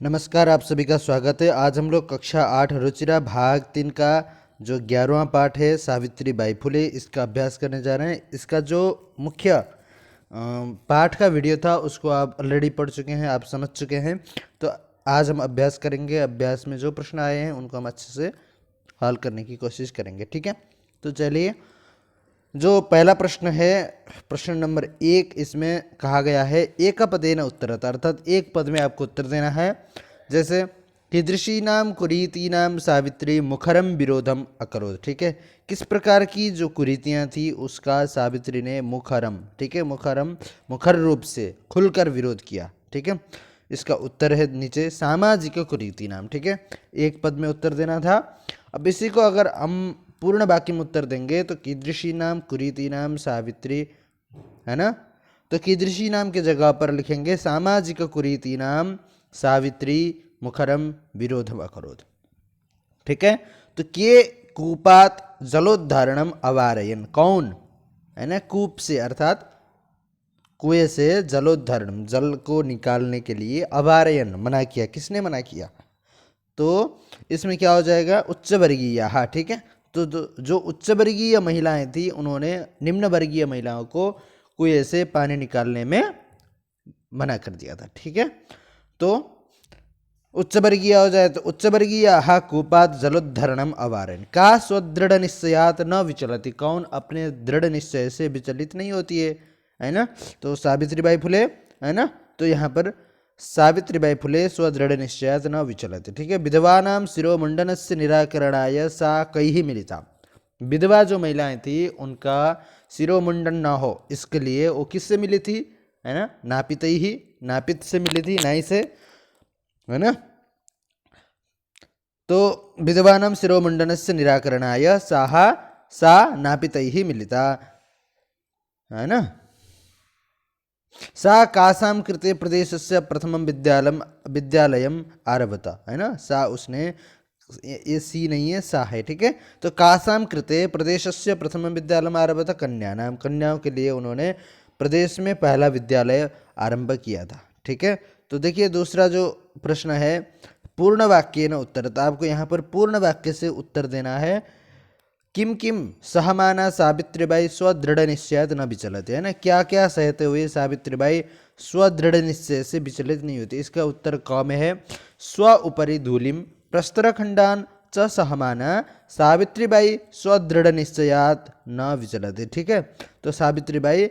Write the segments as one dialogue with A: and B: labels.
A: नमस्कार, आप सभी का स्वागत है। आज हम लोग कक्षा 8 रुचिरा भाग 3 का जो 11वां पाठ है सावित्री बाई फुले, इसका अभ्यास करने जा रहे हैं। इसका जो मुख्य पाठ का वीडियो था उसको आप ऑलरेडी पढ़ चुके हैं, आप समझ चुके हैं। तो आज हम अभ्यास करेंगे। अभ्यास में जो प्रश्न आए हैं उनको हम अच्छे से हल करने की कोशिश करेंगे, ठीक है। तो चलिए, जो पहला प्रश्न है, प्रश्न नंबर 1, इसमें कहा गया है एकपदेन उत्तरत, अर्थात एक पद में आपको उत्तर देना है। जैसे कीदृशीनाम कुरीतीनाम सावित्री मुखरम विरोधम अकरोध, ठीक है। किस प्रकार की जो कुरीतियाँ थी उसका सावित्री ने मुखरम, ठीक है, मुखरम मुखर रूप से खुलकर विरोध किया, ठीक है। इसका उत्तर है नीचे सामाजिक कुरीति नाम, ठीक है। एक पद में उत्तर देना था। अब इसी को अगर हम पूर्ण वाक्य में उत्तर देंगे तो कीदृशी नाम कुरीति नाम सावित्री, है ना। तो कीदृशी नाम के जगह पर लिखेंगे सामाजिक कुरीति नाम सावित्री मुखरम विरोधम अकरोध, ठीक है। तो के कूपात जलोद्धारणम अवारयन, कौन, है ना, कूप से अर्थात कुएं से जलोद्धारण, जल को निकालने के लिए अवारयन मना किया। किसने मना किया? तो इसमें क्या हो जाएगा, उच्च वर्गीय, हाँ, ठीक है। तो जो उच्च वर्गीय महिलाएं थी उन्होंने निम्न वर्गीय महिलाओं को कुएं से पानी निकालने में मना कर दिया था, ठीक है। तो उच्च वर्गीय हो जाए तो उच्च वर्गीय हा कूपात जलोद्धरणम अवारयन, का स्वदृढ़ निश्चयात न विचलति, कौन अपने दृढ़ निश्चय से विचलित नहीं होती है ना। तो सावित्रीबाई फुले, है ना। तो यहाँ पर सावित्रीबाई फुले स्वदृढ़ निश्चयात न विचलति, ठीक है। विधवानाम शिरोमुंडनस्य निराकरणाय सा कैहि मिलिता, विधवा जो महिलाएं थी उनका शिरोमुंडन ना हो इसके लिए वो किससे मिली थी, है ना, नापित ही, नापित से मिली थी, नाई से, है ना। तो विधवानाम शिरोमुंडनस्य निराकरणाय सा नापित ही मिलिता, है ना। सा कासाम कृते प्रदेशस्य प्रथमम विद्यालयम आरभत, है ना। सा, उसने, ये सी नहीं है, सा है, ठीक है। तो कासाम कृते प्रदेशस्य प्रथमम विद्यालयम आरभत, कन्या नाम, कन्याओं के लिए उन्होंने प्रदेश में पहला विद्यालय आरंभ किया था, ठीक है। तो देखिए दूसरा जो प्रश्न है पूर्ण वाक्य न उत्तर, तो आपको यहाँ पर पूर्ण वाक्य से उत्तर देना है। किम किम सहमाना सावित्रीबाई स्वदृढ़ निश्चयात न विचलते, है ना, क्या क्या सहते हुए सावित्रीबाई स्वदृढ़ निश्चय से विचलित नहीं होती। इसका उत्तर क में है। स्व उपरि धूलिम प्रस्तरखंडान च सहमाना सावित्रीबाई स्वदृढ़ निश्चयात न विचलते, ठीक है। तो सावित्रीबाई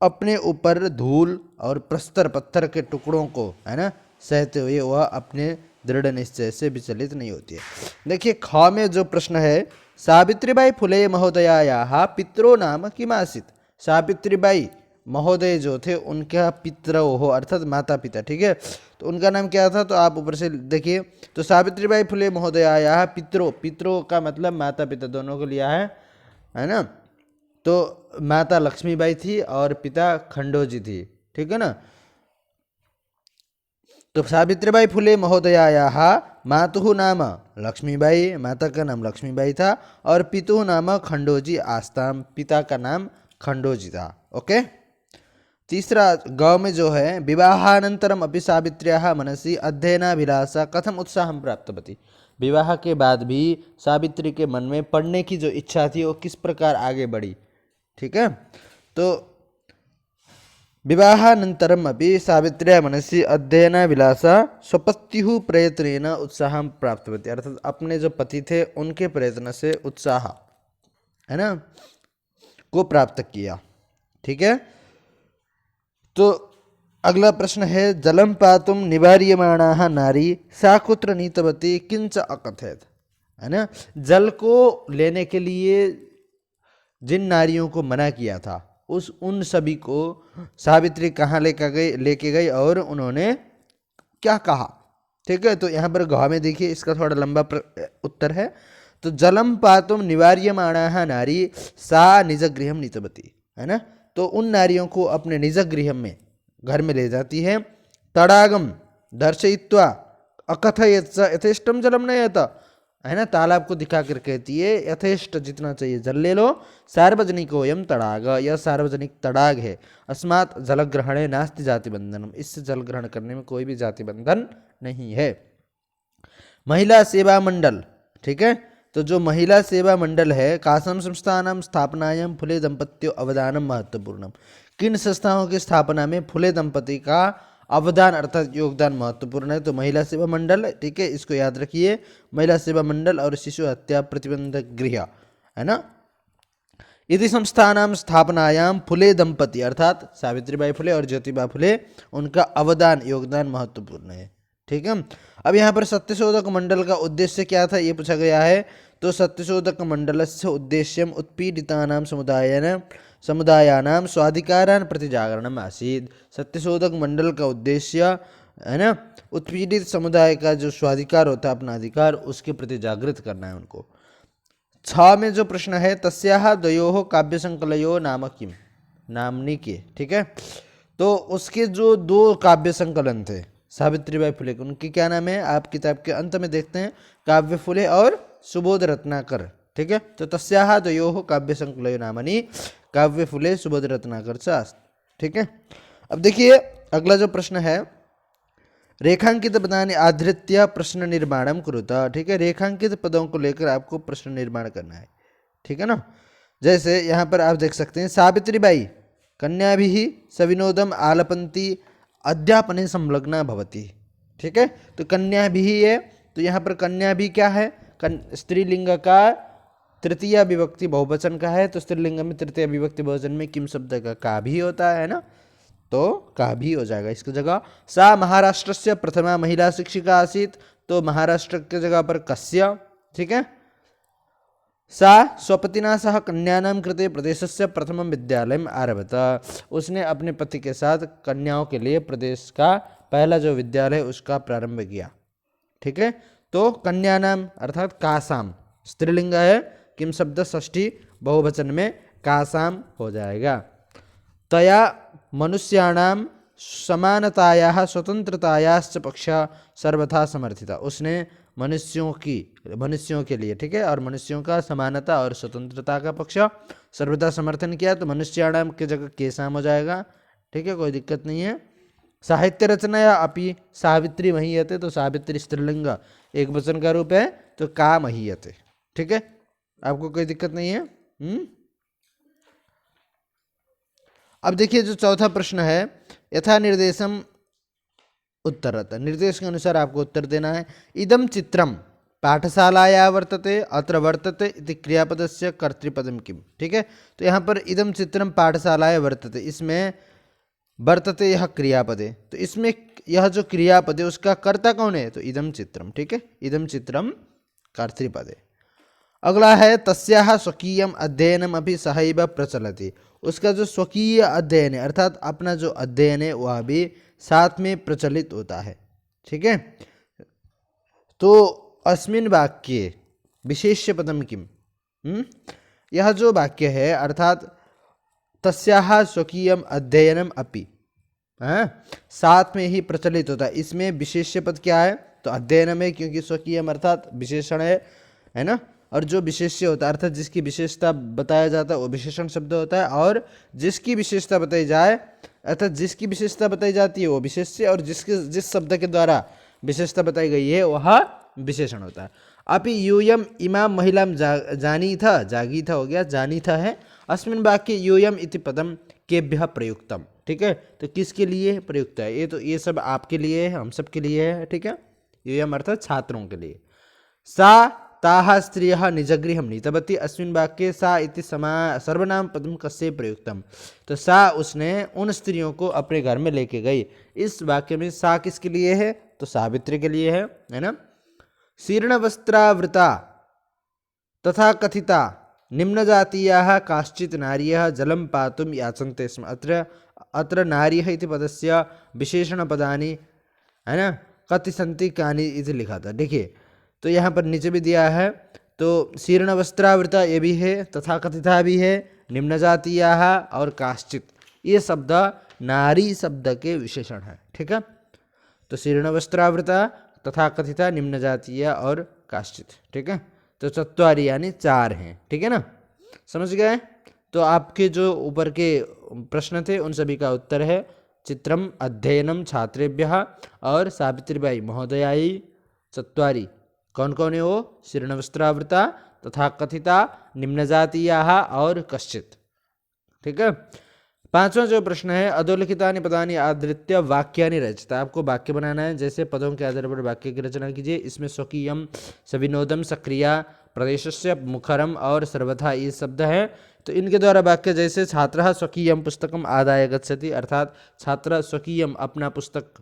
A: अपने ऊपर धूल और प्रस्तर, पत्थर के टुकड़ों को, है ना, सहते हुए वह अपने दृढ़ निश्चय से विचलित नहीं होती है। देखिए ख में जो प्रश्न है, सावित्रीबाई फुले महोदया पितरो नाम किम आसीत, सावित्रीबाई महोदय जो थे उनका पितरो हो अर्थात माता पिता, ठीक है। तो उनका नाम क्या था, तो आप ऊपर से देखिए। तो सावित्रीबाई फुले महोदया पितरो, पितरो का मतलब माता पिता दोनों को लिया है ना। तो माता लक्ष्मीबाई थी और पिता खंडोजी थी, ठीक है ना। तो सावित्रीबाई फुले महोदयायाः मातुः नाम लक्ष्मीबाई, माता का नाम लक्ष्मीबाई था, और पितुः नाम खंडोजी आस्ताम, पिता का नाम खंडोजी था, ओके। तीसरा ग में जो है, विवाहानंतरम अपि सावित्र्याः मनसि अध्ययनाभिलाषा कथम उत्साहं प्राप्तवती, विवाह के बाद भी सावित्री के मन में पढ़ने की जो इच्छा थी वो किस प्रकार आगे बढ़ी, ठीक है। तो विवाहानंतरम अपि सावित्र्या मनसि अध्ययनाभिलाषा स्वपत्युः प्रयत्नेन उत्साहं प्राप्तवती, अर्थात अपने जो पति थे उनके प्रयत्न से उत्साह, है ना, को प्राप्त किया, ठीक है। तो अगला प्रश्न है, जलम पातुम निवार्यमाणाः नारी सा कुत्र नीतवती किंच अकथयत, है ना। जल को लेने के लिए जिन नारियों को मना किया था उन सभी को सावित्री कहाँ लेके गई और उन्होंने क्या कहा, ठीक है। तो यहाँ पर घ में देखिए, इसका थोड़ा लंबा उत्तर है। तो जलम पातुम निवार्यमाणाः नारी सा निज गृहम नीतवती, है ना। तो उन नारियों को अपने निज गृह में, घर में ले जाती है। तड़ागम दर्शयित्वा अकथयत स यथेष्टम जलम नयत, है ना, तालाब को दिखा कर कहती है यथेष्ट जितना चाहिए जल ले लो, सार्वजनिकोयम तड़ाग, यह सार्वजनिक तड़ाग है, अस्मात् जलग्रहणे नास्ति जाति बंधनम, इससे जल ग्रहण करने में कोई भी जाति बंधन नहीं है। महिला सेवा मंडल, ठीक है, तो जो महिला सेवा मंडल है, कासम संस्थानम स्थापनायाम फुले दंपत्यो अवदानम महत्वपूर्णम, किन संस्थाओं की स्थापना में फुले दंपति का अवदान अर्थात योगदान महत्वपूर्ण है, तो महिला सेवा मंडल, ठीक है, इसको याद रखिए, महिला सेवा मंडल और शिशु हत्या प्रतिबंधक गृह, है ना। यदि संस्थानाम स्थापनायाम फुले दंपति अर्थात सावित्रीबाई फुले और ज्योतिबा फुले, उनका अवदान योगदान महत्वपूर्ण है, ठीक है। अब यहाँ पर सत्यशोधक मंडल का उद्देश्य क्या था, ये पूछा गया है, तो सत्यशोधक मंडलस्य उद्देश्यम उत्पीड़ितानां समुदायानां स्वाधिकारान् प्रति जागरणम आसीत्, सत्यशोधक मंडल का उद्देश्य, है ना, उत्पीड़ित समुदाय का जो स्वाधिकार होता है, अपना अधिकार, उसके प्रति जागृत करना है उनको। 6 में जो प्रश्न है, तस्याः द्वयोः काव्य संकलयो नाम किम, नामनी के, ठीक है, तो उसके जो 2 काव्य संकलन थे सावित्रीबाई फुले के, उनके क्या नाम है, आप किताब के अंत में देखते हैं, काव्य फुले और सुबोध रत्नाकर, ठीक है, तो तस्याः द्वयोः काव्य संकलयो नामनी, काव्य फुले सुबोध रत्नाकर च, ठीक है। अब देखिए अगला जो प्रश्न है, रेखांकित पदानि आधृत्य प्रश्न निर्माणम कुरुत, ठीक है, रेखांकित पदों को लेकर आपको प्रश्न निर्माण करना है, ठीक है ना। जैसे यहाँ पर आप देख सकते हैं, सावित्रीबाई कन्याभिः सविनोदम आलपंती अध्यापने संलग्ना भवति, ठीक है, तो कन्याभिः है, तो यहाँ पर कन्या भी क्या है, स्त्रीलिंग का तृतीय विभक्ति बहुवचन का है, तो स्त्रीलिंग में तृतीय विभक्ति बहुवचन में किम शब्द का भी होता है ना, तो का भी हो जाएगा इसकी जगह। सा महाराष्ट्र से प्रथमा महिला शिक्षिका आसीत्, तो महाराष्ट्र की जगह पर कस्य, ठीक है। सा स्वपतिना सह कन्यानां कृते प्रदेशस्य प्रथमं विद्यालयम् आरभत, उसने अपने पति के साथ कन्याओं के लिए प्रदेश का पहला जो विद्यालय उसका प्रारंभ किया, ठीक है। तो कन्यानाम अर्थात कासाम स्त्रीलिंग है, किम शब्द षष्ठी बहुवचन में कासाम हो जाएगा। तया मनुष्याणाम समानतायाः स्वतंत्रतायाश्च पक्ष सर्वथा समर्थिता, उसने मनुष्यों के लिए, ठीक है, और मनुष्यों का समानता और स्वतंत्रता का पक्ष सर्वथा समर्थन किया, तो मनुष्याणाम की जगह केसाम हो जाएगा, ठीक है, कोई दिक्कत नहीं है। साहित्य रचनाया अपि सावित्री महीयते, तो सावित्री स्त्रीलिंग एक वचन का रूप है, तो का महीयते, ठीक है, आपको कोई दिक्कत नहीं है। अब देखिए जो चौथा प्रश्न है, यथा निर्देशम उत्तरत, निर्देश के अनुसार आपको उत्तर देना है। इदम चित्रम पाठशालाया वर्तते, अत्र वर्तते इति क्रियापदस्य कर्तृपदम किम, ठीक है, तो यहाँ पर इदम चित्रम पाठशालाया वर्तते, इसमें वर्तते यह क्रियापद है, तो इसमें यह जो क्रियापद है उसका कर्ता कौन है, तो इदम चित्रम, ठीक है, इदम चित्रम कर्तृपद है। अगला है तस्याः स्वकीयम अध्ययनम अभी सहैव प्रचलति, उसका जो स्वकीय अध्ययन है अर्थात अपना जो अध्ययन है वह भी साथ में प्रचलित होता है, ठीक है। तो अस्मिन् वाक्ये विशेष्य पदम किम, यह जो वाक्य है अर्थात तस्याः स्वकीयम अध्ययनम अपि, साथ में ही प्रचलित होता है, इसमें विशेष्य पद क्या है, तो अध्ययन में, क्योंकि स्वकीयम अर्थात विशेषण है ना, और जो विशेष्य होता है अर्थात जिसकी विशेषता बताया जाता है वो विशेषण शब्द होता है, और जिसकी विशेषता बताई जाए अर्थात जिसकी विशेषता बताई जाती है वो विशेष्य, और जिस शब्द के द्वारा विशेषता बताई गई है वह विशेषण होता है। अपि यूयम इमाम महिलाम जानी था, जागी था हो गया, जानी था है, अस्मिन् वाक्य यूयम इति पदम केभ्यः प्रयुक्तम, ठीक है, तो किसके लिए प्रयुक्त है, ये तो ये सब आपके लिए है, हम सब के लिए है, ठीक है, यूयम अर्थात छात्रों के लिए। सा ताः स्त्रियः निजगृहं नीतवती, अस्मिन् वाक्ये सा इति सर्वनाम पदम कस्य प्रयुक्तम, तो सा उसने उन स्त्रियों को अपने घर में लेके गई, इस वाक्य में सा किसके लिए है, तो सावित्री के लिए है ना। शीर्ण वस्त्रावृता तथा कथिता निम्न जातीयाः काश्चित् नार्यः जलं पातुं याचन्ते स्म, अत्र नार्यः इति पदस्य विशेषणपदानि, है ना, कति सन्ति कानि इति लिखा था, देखिए, तो यहाँ पर नीचे भी दिया है, तो शीर्ण वस्त्रावृता ये भी है, तथा कथिता भी है, निम्न जातीयाः और काश्चित, ये शब्द नारी शब्द के विशेषण है, ठीक है, तो शीर्ण वस्त्रावृता तथा कथिता निम्न जातीय और काश्चित, ठीक है। तो चत्वारि यानी 4 हैं, ठीक है ना, समझ गए। तो आपके जो ऊपर के प्रश्न थे उन सभी का उत्तर है चित्रम अध्ययनम छात्रेभ्यः और सावित्रीबाई महोदयाई चत्वारि। कौन कौन है वो? शीर्णवस्त्रावृता, तथा कथिता, निम्नजातीयाः और कश्चित, ठीक है। पांचवा जो प्रश्न है अधोलिखितानि पदानि आधृत्य वाक्यानि रचता। आपको वाक्य बनाना है, जैसे पदों के आधार पर वाक्य की रचना कीजिए। इसमें स्वकीयम, सविनोदम, सक्रिया, प्रदेशस्य, मुखरम और सर्वथा ये शब्द हैं। तो इनके द्वारा वाक्य जैसे छात्रः स्वकीयम पुस्तकम आदाय गच्छति, अर्थात छात्र स्वकीयम अपना पुस्तक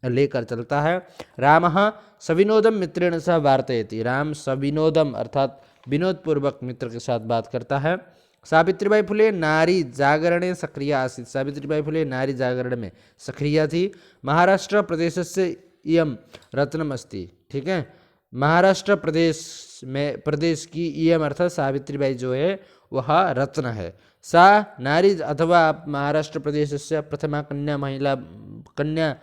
A: लेकर चलता है। रामः सविनोदम मित्रेण सह वार्तयति, राम सविनोदम अर्थात विनोद पूर्वक मित्र के साथ बात करता है। सावित्रीबाई फुले नारी जागरणे सक्रिय आसीत्, सावित्रीबाई फुले नारी जागरण में सक्रिय थी। महाराष्ट्र प्रदेश से इयम रत्नम अस्ति, ठीक है। महाराष्ट्र प्रदेश की इयम अर्थात सावित्रीबाई जो है वह रत्न है। सा नारी अथवा महाराष्ट्र प्रदेश से प्रथमा कन्या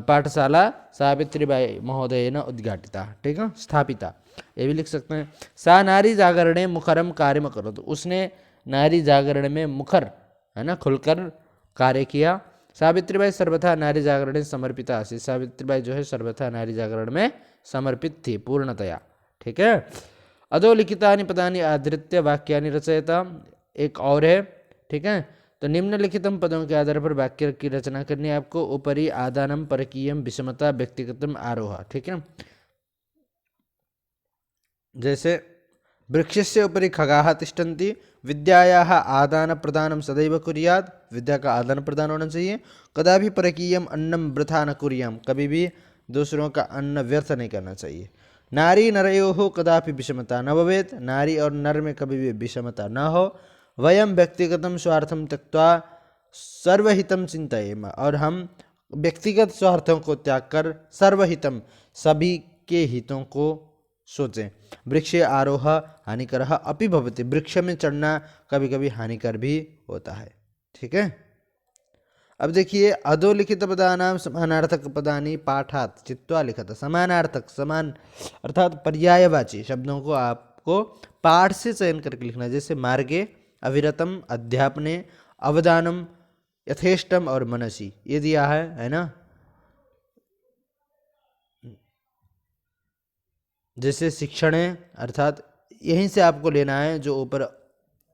A: पाठशाला सावित्रीबाई महोदयेन उद्घाटिता, ठीक है, स्थापिता, ये भी लिख सकते हैं। सा नारी जागरणे मुखरम कार्यम करोतु, उसने नारी जागरण में मुखर है ना खुलकर कार्य किया। सावित्रीबाई सर्वथा नारी जागरण समर्पिता आसीत्, सावित्रीबाई जो है सर्वथा नारी जागरण में समर्पित थी पूर्णतया, ठीक है। अधोलिखितानि पदानि आधृत्य वाक्यानि रचयता, एक और है, ठीक है। तो निम्नलिखितम पदों के आधार पर वाक्य की रचना करनी है आपको। ऊपरी आदानम, परकीयम, विषमता, व्यक्तिगतम, आरोह, ठीक है। जैसे वृक्षस्य उपरि खगाः तिष्ठन्ति, विद्यायाः आदान प्रदानं सदैव कुर्यात्, विद्या का आदान प्रदान होना चाहिए। कदापि परकीयम अन्नम वृथा न कुर्याम, कभी भी दूसरों का अन्न व्यर्थ नहीं करना चाहिए। नारी नरयोः कदापि विषमता न भवेत्, नारी और नर में कभी भी विषमता न हो। वयम व्यक्तिगतम स्वार्थम त्यक्त्वा सर्वहितम चिंतयेम, और हम व्यक्तिगत स्वार्थों को त्याग कर सर्वहितम सभी के हितों को सोचें। वृक्षे आरोह हानिकरः अपि भवति, वृक्ष में चढ़ना कभी कभी हानिकर भी होता है, ठीक है। अब देखिए अधोलिखित पदानां समानार्थक पदानि पाठात् चित्वा लिखत, समानार्थक समान अर्थात पर्यायवाची शब्दों को आपको पाठ से चयन करके लिखना है। जैसे मार्गे, अविरतम, अध्यापने, अवदानम, यथेष्टम और मनसी, ये दिया है ना। जैसे शिक्षणे अर्थात यहीं से आपको लेना है जो ऊपर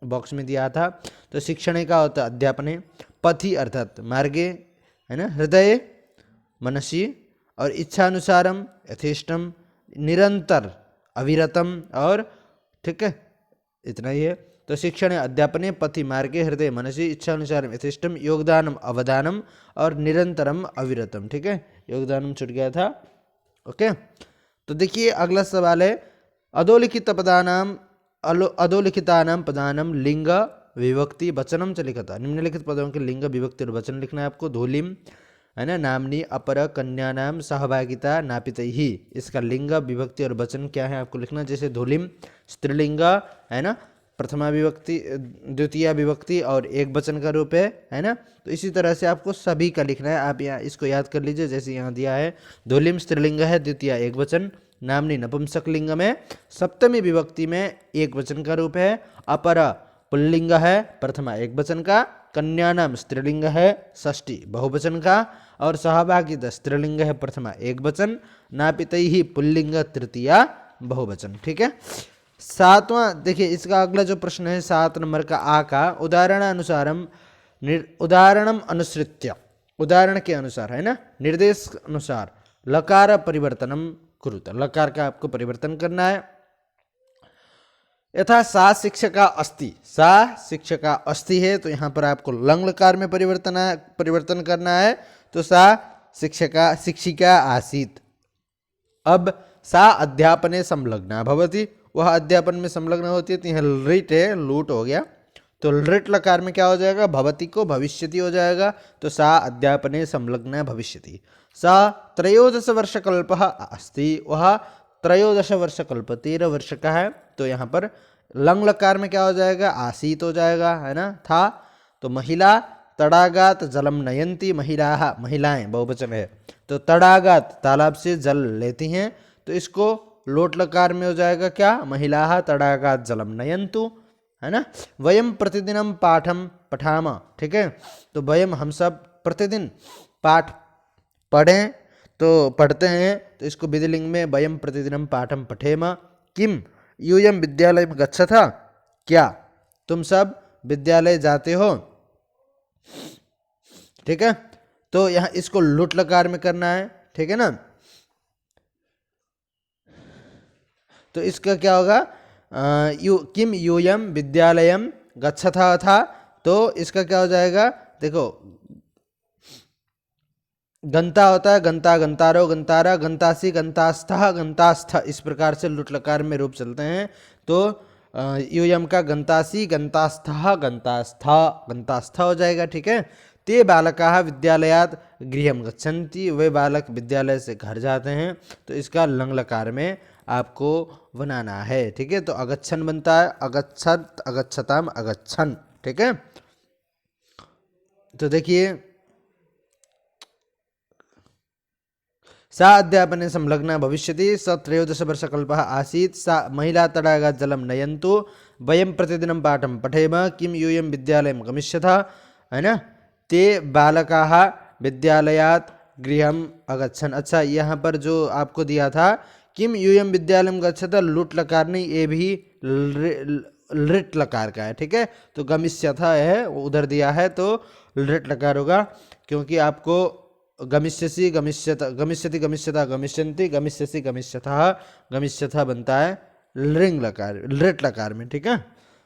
A: बॉक्स में दिया था। तो शिक्षणे का होता है अध्यापने, पथि अर्थात मार्गे है ना, हृदय, मनसी और इच्छानुसारम, यथेष्टम, निरंतर, अविरतम और, ठीक है, इतना ही है। तो शिक्षणे अध्यापने, पथि मार्गे, हृदय मनसी, इच्छानुसारम, यथेष्टम, योगदानम अवदानम और निरंतरम अविरतम, ठीक है। योगदानम छूट गया था, ओके। तो देखिए अगला सवाल है अधोलिखितानां पदानां लिंग विभक्ति वचनम च लिखता। निम्नलिखित पदों के लिंग विभक्ति और वचन लिखना है आपको। धूलिम है ना, नामनी अपर कन्यानाम सहभागिता नापितैः, इसका लिंग विभक्ति और वचन क्या है आपको लिखना। जैसे धूलिम स्त्रीलिंग है ना, प्रथमा विभक्ति, द्वितीय विभक्ति और एक वचन का रूप है ना। तो इसी तरह से आपको सभी का लिखना है। आप यहाँ इसको याद कर लीजिए, जैसे यहाँ दिया है धूलिम स्त्रीलिंग है, द्वितीय एक वचन, नामनी नपुंसक लिंग में सप्तमी विभक्ति में एक वचन का रूप है, अपर पुल्लिंग है प्रथमा एक वचन का, कन्यानाम स्त्रीलिंग है षष्ठी बहुवचन का, और सहभागिता स्त्रीलिंग है प्रथमा एक वचन, नापितैः पुल्लिंग तृतीया बहुवचन, ठीक है। सातवां देखिए इसका अगला जो प्रश्न है 7 नंबर का आ का, उदाहरणानुसारम उदाहरणम अनुसृत्य, उदाहरण के अनुसार है ना, निर्देश अनुसार लकार परिवर्तनम कुरुत, लकार का आपको परिवर्तन करना है। यथा सा शिक्षका अस्ति, सा शिक्षका अस्ति है तो यहाँ पर आपको लंग लकार में परिवर्तन करना है। तो सा शिक्षिका आसीत्। अब सा अध्यापने संलग्ना भवति, वह अध्यापन में संलग्न होती है। तो यहाँ लृट है, लूट हो गया, तो लृट लकार में क्या हो जाएगा, भवति को भविष्यति हो जाएगा। तो सा अध्यापने संलग्ना भविष्यति। सा 13 वर्षकल्पः अस्ति, वह 13 वर्षकल्प 13 वर्ष का है। तो यहाँ पर लंग लकार में क्या हो जाएगा, आसीत हो जाएगा, है ना, था। तो महिला तड़ागात जलम नयंती, महिलाएं बहुवचन है, तो तड़ागात तालाब से जल लेती हैं, तो इसको लोट लकार में हो जाएगा क्या, महिलाः तडागात् जलम नयन्तु, है ना। वयम प्रतिदिनम पाठम पठाम, ठीक है। तो वयम हम सब प्रतिदिन पाठ पढ़ें, तो पढ़ते हैं, तो इसको विधिलिंग में वयम प्रतिदिनम पाठम पठेम। किम यूयम विद्यालय में गच्छथा, क्या तुम सब विद्यालय जाते हो, ठीक है। तो यहाँ इसको लुट लकार में करना है, ठीक है ना। तो इसका क्या होगा, किम यूयम विद्यालयम गच्छथा था, तो इसका क्या हो जाएगा, देखो गंता होता है, गंता गंतारो गंतारा गंतासी गंतास्था गंतास्थ, इस प्रकार से लुट लकार में रूप चलते हैं। तो यूयम का गंतासी गंतास्था गंतास्था गंतास्था हो जाएगा, ठीक है। ते बालकाः विद्यालयात् गृहं गच्छन्ति, वे बालक विद्यालय से घर जाते हैं, तो इसका लंग लकार में आपको बनाना है, ठीक है। तो अगच्छन बनता है, अगच्छत अगच्छताम अगच्छन, ठीक है। तो देखिए, सा अध्यापने संलग्ना भविष्यति, स 13 वर्षकल्पः आसीत्, सा महिला तडागात् जलं नयन्तु, वयं प्रतिदिनं पाठं पठेम, किं यूयं विद्यालयं गमिष्यतः, है ना। ते बालकाः विद्यालयात् गृहम् अगच्छन्। अच्छा, यहाँ पर जो आपको दिया था किम यूयम विद्यालयं गच्छतः, लुट लकार नहीं, ये भी लृट लकार का है, ठीक है। तो गमिष्यतः है उधर दिया है, तो लृट लकार होगा, क्योंकि आपको गमिष्यसि गमिष्यत गमिष्यति गमिष्यता गमिष्यन्ति गमिष्यसि गमिष्यतः गमिष्यतः बनता है लृंग लकार लृट लकार में, ठीक है।